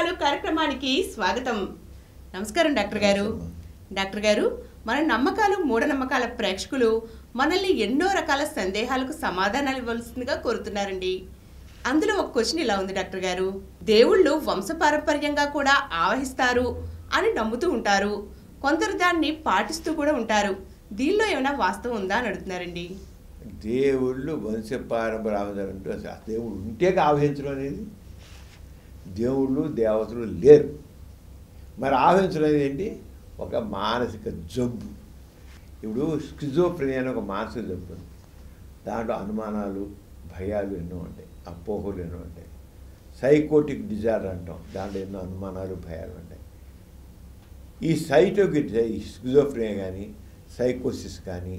నమ్మకాలు కార్యక్రమానికి స్వాగతం. నమస్కారం డాక్టర్ గారు. డాక్టర్ గారు, మన నమ్మకాలు మూఢనమ్మకాల ప్రేక్షకులు మనల్ని ఎన్నో రకాల సందేహాలకు సమాధానాలు ఇవ్వాల్సిందిగా కోరుతున్నారండి. అందులో ఒక క్వశ్చన్ ఇలా ఉంది డాక్టర్ గారు. దేవుళ్ళు వంశపారంపర్యంగా కూడా ఆవహిస్తారు అని నమ్ముతూ ఉంటారు, కొందరు దాన్ని పాటిస్తూ కూడా ఉంటారు. దీనిలో ఏమైనా వాస్తవం ఉందా అని అడుగుతున్నారండి. దేవుళ్ళు వంశపారంపర్యం అంటూ దేవుడు ఉంటే ఆవహించడం అనేది, దేవుళ్ళు దేవతలు లేరు. మరి ఆవహించడం అనేది ఏంటి? ఒక మానసిక జబ్బు. ఇప్పుడు స్కిజోఫ్రెనియా అని ఒక మానసిక జబ్బు ఉంది. దాంట్లో అనుమానాలు, భయాలు ఎన్నో ఉంటాయి, అపోహలు ఎన్నో ఉంటాయి. సైకోటిక్ డిజార్డర్ అంటాం, దాంట్లో ఎన్నో అనుమానాలు, భయాలు ఉంటాయి. ఈ స్కిజోఫ్రెనియా కానీ సైకోసిస్ కానీ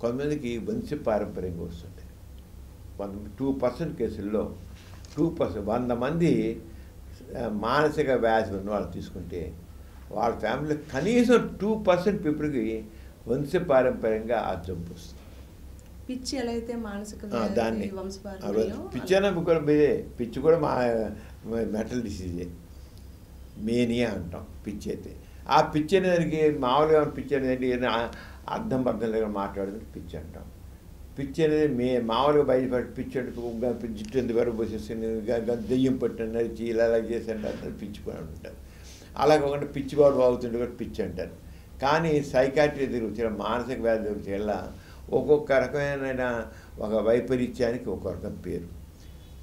కొంతమందికి వంశపారంపర్యంగా వస్తుంటాయి. 2% కేసుల్లో 2%, 100 మంది మానసిక వ్యాధి ఉన్న వాళ్ళు తీసుకుంటే వాళ్ళ ఫ్యామిలీలో కనీసం 2% పీపుల్కి వంశపారంపర్యంగా ఆ జబ్బు వస్తుంది. పిచ్చి ఎలా అయితే మానసిక దాన్ని పిచ్చి అన్న పిచ్చి కూడా మెంటల్ డిసీజే, మేనియా అంటాం పిచ్చి అయితే. ఆ పిచ్చి అనేదానికి మామూలుగా పిచ్చి అనేది అర్థం లేక మాట్లాడేది పిచ్చి అంటాం. పిచ్చి అనేది మామూలుగా బయటపడి పిచ్చి అంటే జుట్టు ఎందుకు వరకు పోసేసింది, దెయ్యం పట్టిన నడిచి ఇలా చేసి అంటారు, పిచ్చి కూడా ఉంటారు. అలా కాకుండా పిచ్చి వాడు బాగుతుండే కూడా పిచ్చి అంటారు. కానీ సైకాట్రీ దగ్గర మానసిక వ్యాధి దగ్గర ఒక్కొక్క రకమైన ఒక వైపరీత్యానికి ఒక్కొక్క రకం పేరు.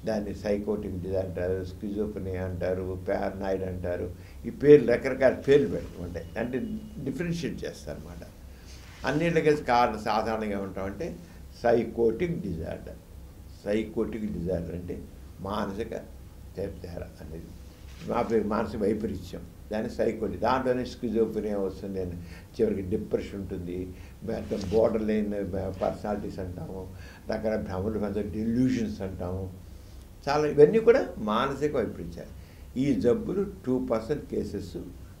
దాన్ని సైకోటిక్ డిజార్డర్ అంటారు, స్కిజోఫ్రెనియా అంటారు, పారనాయిడ్ అంటారు. ఈ పేర్లు రకరకాల పేర్లు పెట్టుకుంటాయి, అంటే డిఫరెన్షియేట్ చేస్తారన్నమాట. అన్నింటికీ కారణం సాధారణంగా ఏమంటామంటే సైకోటిక్ డిజార్డర్. సైకోటిక్ డిజార్డర్ అంటే మానసిక తేడా అనేది, మానసిక వైపరీత్యం, దాన్ని సైకోటి. దాంట్లోనే స్కిజోఫ్రెనియా వస్తుంది, చివరికి డిప్రెషన్ ఉంటుంది, బోర్డర్ లైన్ పర్సనాలిటీస్ అంటాము, రకరకాల భ్రమలు, డెల్యూషన్స్ అంటాము. చాలా ఇవన్నీ కూడా మానసిక వైపరీత్యాలు. ఈ జబ్బులు 2% కేసెస్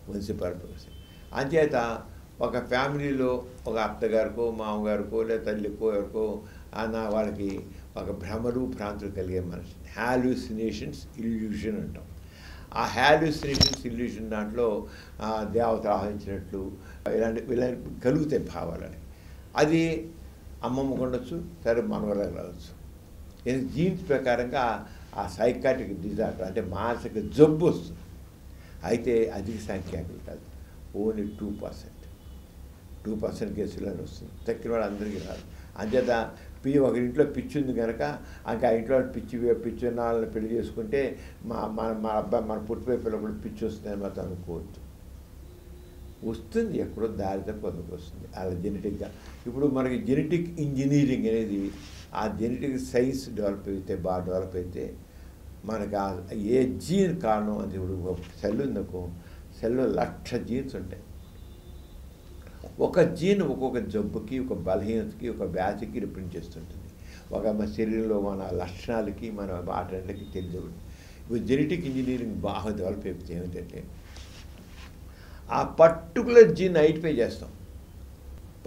వంశపారంపర్యం. అంచేత ఒక ఫ్యామిలీలో ఒక అత్తగారికో మామగారికో లేదా తల్లికో ఎవరికో వాళ్ళకి ఒక భ్రమలు భ్రాంతులు కలిగే మనిషి హాల్యూసినేషన్స్, ఇల్యూషన్ అంటాం. ఆ హాల్యూసినేషన్స్, ఇల్యూషన్ దాంట్లో దేవత ఆహరించినట్లు ఇలాంటి కలుగుతాయి భావాలని. అది అమ్మమ్మకు ఉండొచ్చు, సరే మనవరాలకు రావచ్చు. జీన్స్ ప్రకారంగా ఆ సైకాట్రిక్ డిజార్డర్ అంటే మానసిక జబ్బు వస్తుంది. అయితే అధిక సంఖ్యాకులు కాదు, ఓన్లీ 2% కేసులని వస్తుంది. తక్కిన వాళ్ళు అందరికీ రాదు. అంచేత ఒక ఇంట్లో పిచ్చి ఉంది కనుక ఇంకా ఇంట్లో పిచ్చి ఉన్న వాళ్ళని పెళ్లి చేసుకుంటే మా అబ్బాయి మన పుట్టిపోయే పిల్లలు పిచ్చి వస్తుందని మాత్రం అనుకోవద్దు. వస్తుంది, ఎక్కడో దారితో కొందరికి వస్తుంది అలా జెనెటిక్గా. ఇప్పుడు మనకి జెనెటిక్ ఇంజనీరింగ్ అనేది, ఆ జెనెటిక్ సైన్స్ బాగా డెవలప్ అయితే మనకు ఏ జీన్ కారణం అది. ఇప్పుడు సెల్ ఉందనుకో, సెల్లో 1,00,000 జీన్స్ ఉంటాయి. ఒక జీన్ ఒక్కొక్క జబ్బుకి, ఒక బలహీనతకి, ఒక వ్యాధికి రిప్రజెంట్ చేస్తుంటుంది. ఒక మన శరీరంలో మన లక్షణాలకి, మన వాటికి తెలియదు. ఇప్పుడు జెనెటిక్ ఇంజనీరింగ్ బాగా డెవలప్ అయిపోతే ఏమిటంటే ఆ పర్టికులర్ జీన్ ఐడెంటిఫై చేస్తాం.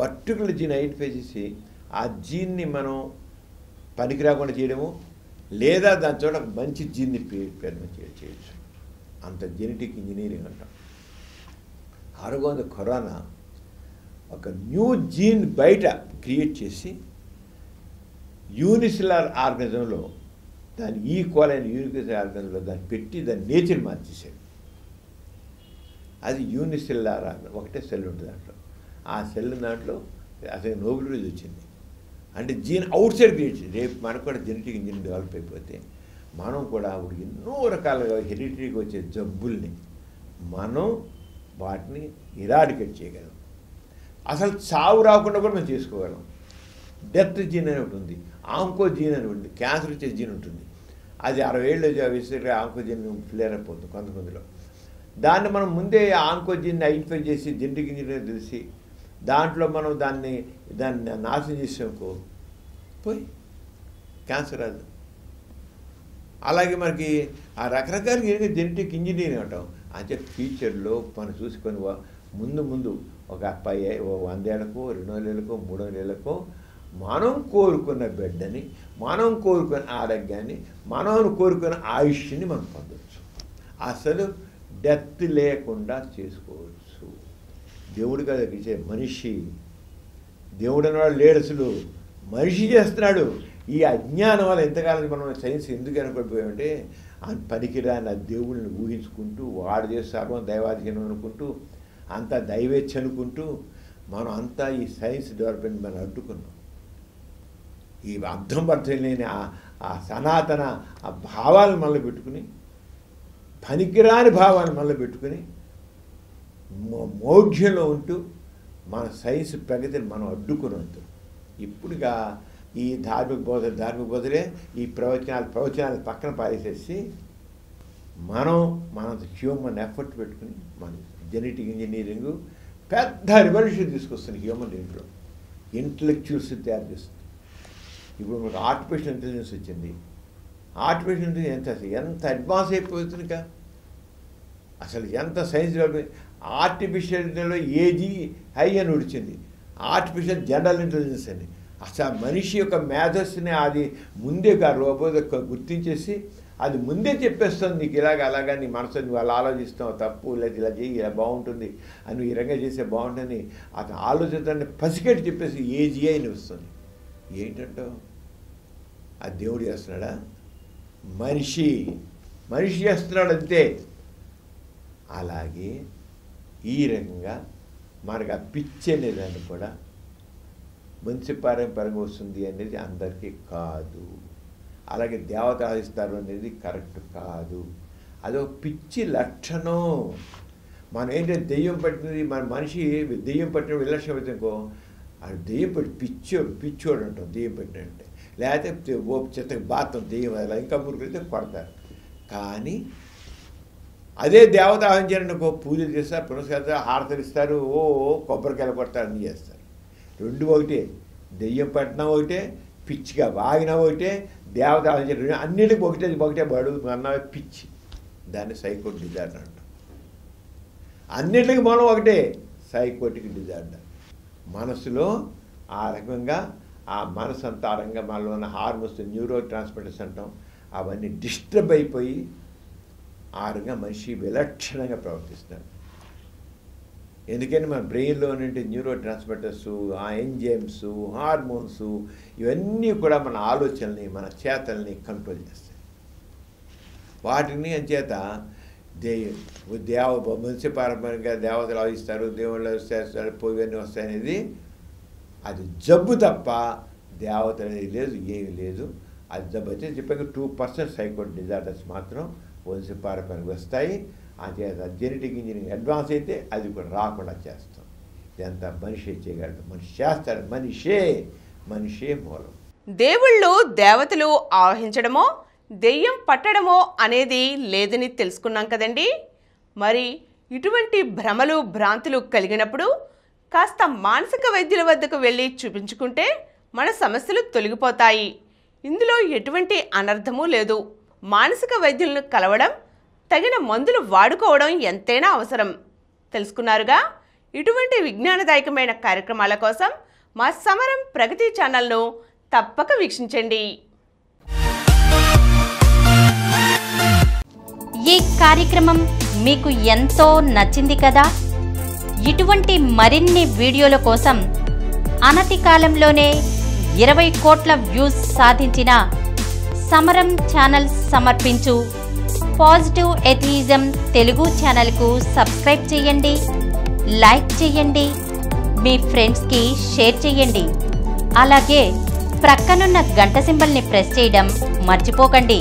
పర్టికులర్ జీన్ ఐడెంటిఫై చేసి ఆ జీన్ని మనం పనికి రాకుండా చేయడము, లేదా దాని చోట మంచి జీన్ని పేరు చేయొచ్చు. అంత జెనెటిక్ ఇంజనీరింగ్ అంటాం. కరోనా ఒక న్యూ జీన్ బయట క్రియేట్ చేసి యూనిసెల్యులర్ ఆర్గనిజంలో దాని ఈక్వలైన యూనిసెల్యులర్ ఆర్గనిజంలో దాన్ని పెట్టి దాని నేచర్ మార్చేసాడు. అది యూనిసెల్యులర్ ఆర్గనిజం, ఒకటే సెల్ ఉంటుంది దాంట్లో. ఆ సెల్ దాంట్లో అసలు నోబెల్ ప్రైజ్ వచ్చింది. అంటే జీన్ అవుట్ సైడ్ క్రియేట్ చేసి, రేపు మనకు కూడా జెనెటిక్ ఇంజనీరింగ్ డెవలప్ అయిపోతే మనం కూడా ఎన్నో రకాలుగా హెరిటరీగా వచ్చే జబ్బుల్ని మనం వాటిని ఇరాడికేట్ చేయగలం. అసలు చావు రాకుండా కూడా మనం చేసుకోగలం. డెత్ జీన్ అని ఒకటి ఉంది, ఆంకో జీన్ అని ఉంటుంది, క్యాన్సర్ వచ్చే జీన్ ఉంటుంది. అది 60 ఏళ్ళు విసిరిగా ఆంకో జీన్ ఫ్లేర్ అయిపోతుంది కొంతమందిలో. దాన్ని మనం ముందే ఆంకో జీన్ని ఐడెంటిఫై చేసి జెనెటిక్ ఇంజనీరింగ్ తెలిసి దాంట్లో మనం దాన్ని నాశనం చేసామనుకో పోయి క్యాన్సర్ రాదు. అలాగే మనకి ఆ రకరకాలుగా జెనెటిక్ ఇంజనీరింగ్ అంటాం. అంటే ఫ్యూచర్లో మనం చూసుకొని ముందు ఒక 100 ఏళ్ళకో 200 ఏళ్ళకో 300 ఏళ్ళకో మనం కోరుకున్న బిడ్డని, మనం కోరుకున్న ఆరోగ్యాన్ని, మనం కోరుకున్న ఆయుష్ని మనం పొందవచ్చు. అసలు డెత్ లేకుండా చేసుకోవచ్చు. దేవుడు కదా ఇచ్చే మనిషి. దేవుడు అన్నవాడు లేడు, అసలు మనిషి చేస్తున్నాడు. ఈ అజ్ఞానం వల్ల ఎంతకాలం మనం సైన్స్ ఎందుకు అనుకోకపోయామంటే పనికిరాని ఆ దేవుడిని ఊహించుకుంటూ వాడు చేసి సర్వం దైవాధీనం అనుకుంటూ అంతా దైవేచ్ఛ అనుకుంటూ మనం అంతా ఈ సైన్స్ డెవలప్మెంట్ మనం అడ్డుకున్నాం. ఈ అర్థం లేని ఆ సనాతన ఆ భావాలను మనలో పెట్టుకుని, పనికిరాని భావాలను మనలో పెట్టుకుని మౌఢ్యంలో ఉంటూ మన సైన్స్ ప్రగతిని మనం అడ్డుకున్నట్టు. ఇప్పుడుగా ఈ ధార్మిక బోధలే ఈ ప్రవచనాలు పక్కన పారేసేసి మన హ్యూమన్ ఎఫర్ట్ పెట్టుకుని మన జెనెటిక్ ఇంజనీరింగ్ పెద్ద రివల్యూషన్ తీసుకొస్తుంది. హ్యూమన్ దీంట్లో ఇంటలెక్చువల్స్ తయారు చేస్తుంది. ఇప్పుడు మనకు ఆర్టిఫిషియల్ ఇంటెలిజెన్స్ వచ్చింది. ఆర్టిఫిషియల్ ఇంటెలిజెన్స్ ఎంత అడ్వాన్స్ అయిపోతుంది కా, అసలు ఎంత సైన్స్ డెవలప్మెంట్. ఆర్టిఫిషియల్లో ఏజీ హై అని వచ్చింది, ఆర్టిఫిషియల్ జనరల్ ఇంటెలిజెన్స్ అని. అసలు మనిషి యొక్క మేధస్సుని అది ముందే రోబోట్ గుర్తించేసి అది ముందే చెప్పేస్తుంది, నీకు అలాగా నీ మనసు నువ్వు అలా ఆలోచిస్తావు తప్పు, లేదా ఇలా చేయి ఇలా బాగుంటుంది అని, నువ్వు ఈ రంగా చేస్తే బాగుంటుంది అతను ఆలోచించాలని పసిగట్టి చెప్పేసి ఏజీ అని వస్తుంది. ఏంటంటావు? అది దేవుడు చేస్తున్నాడా? మనిషి చేస్తున్నాడు అంతే. అలాగే ఈ రకంగా మనకు ఆ పిచ్చి అనేదాన్ని కూడా వంశపారంపరంగా వస్తుంది అనేది అందరికీ కాదు. అలాగే దేవత ఆదిస్తారు అనేది కరెక్ట్ కాదు. అదొక పిచ్చి లక్షణం. మనం ఏంటంటే దెయ్యం పట్టినది, మన మనిషి దెయ్యం పట్టిన విలక్షణం అయితే ఇంకో అది దెయ్యం పట్టి పిచ్చోడు అంటాం దెయ్యం పెట్టినంటే, లేకపోతే ఓ చెత్తకి బాతం దెయ్యం అలా ఇంకా మురుగులైతే కొడతారు. కానీ అదే దేవత ఆహ్వానించారనుకో పూజలు చేస్తారు, పునస్కారం హారతలు ఇస్తారు, కొబ్బరికాయలు కొడతారు, అన్నీ చేస్తారు. రెండు ఒకటే, దెయ్యం పట్టినా ఒకటే, పిచ్చిగా వాగినా ఒకటే, దేవత ఆహ్వానించారు అన్నిటికీ ఒకటే బడు అన్న పిచ్చి. దాన్ని సైకోటిక్ డిజార్డర్ అంటాం. అన్నిటికీ మనం ఒకటే, సైకోటిక్ డిజార్డర్. మనసులో ఆ రకంగా ఆ మనసు అంతా ఆ రకంగా మనలో ఉన్న హార్మోన్స్ న్యూరో ట్రాన్స్మిటర్స్ అంటాం, అవన్నీ డిస్టర్బ్ అయిపోయి ఆ రకంగా మనిషి విలక్షణంగా ప్రవర్తిస్తాడు. ఎందుకని మన బ్రెయిన్లో ఉండే న్యూరో ట్రాన్స్మిటర్స్, ఆ ఎంజైమ్స్, హార్మోన్స్ ఇవన్నీ కూడా మన ఆలోచనల్ని మన చేతల్ని కంట్రోల్ చేస్తాయి. వాటిని అంచేత వంశపారంపర్యంగా దేవతలు ఆవిస్తారు, దేవుళ్ళు వస్తారు, పోయివన్నీ వస్తాయనేది అది జబ్బు తప్ప దేవత అనేది లేదు, ఏమీ లేదు. అది జబ్బు అయితే చెప్పాక 2% సైకోటిక్ డిజార్డర్స్ మాత్రం వంశపారంపర్యంగా వస్తాయి. అంచేత జెనెటిక్ ఇంజనీరింగ్ అడ్వాన్స్ అయితే అది కూడా రాకుండా చేస్తాం. ఇదంతా మనిషి చేయగలడు, మనిషి చేస్తాడు, మనిషే మూలం. దేవుళ్ళు దేవతలు ఆవహించడమో దెయ్యం పట్టడమో అనేది లేదని తెలుసుకున్నాం కదండి. మరి ఇటువంటి భ్రమలు భ్రాంతులు కలిగినప్పుడు కాస్త మానసిక వైద్యుల వద్దకు వెళ్ళి చూపించుకుంటే మన సమస్యలు తొలగిపోతాయి. ఇందులో ఎటువంటి అనర్థమూ లేదు. మానసిక వైద్యులను కలవడం, తగిన మందులు వాడుకోవడం ఎంతైనా అవసరం. తెలుసుకున్నారుగా. ఇటువంటి విజ్ఞానదాయకమైన కార్యక్రమాల కోసం మా సమరం ప్రగతి ఛానల్ను తప్పక వీక్షించండి. ఈ కార్యక్రమం మీకు ఎంతో నచ్చింది కదా. ఇటువంటి మరిన్ని వీడియోల కోసం అనతి కాలంలోనే 20 కోట్ల వ్యూస్ సాధించిన సమరం ఛానల్ సమర్పించు పాజిటివ్ ఎథియిజం తెలుగు ఛానల్కు సబ్స్క్రైబ్ చేయండి, లైక్ చేయండి, మీ ఫ్రెండ్స్కి షేర్ చేయండి. అలాగే ప్రక్కనున్న గంట సింబల్ని ప్రెస్ చేయడం మర్చిపోకండి.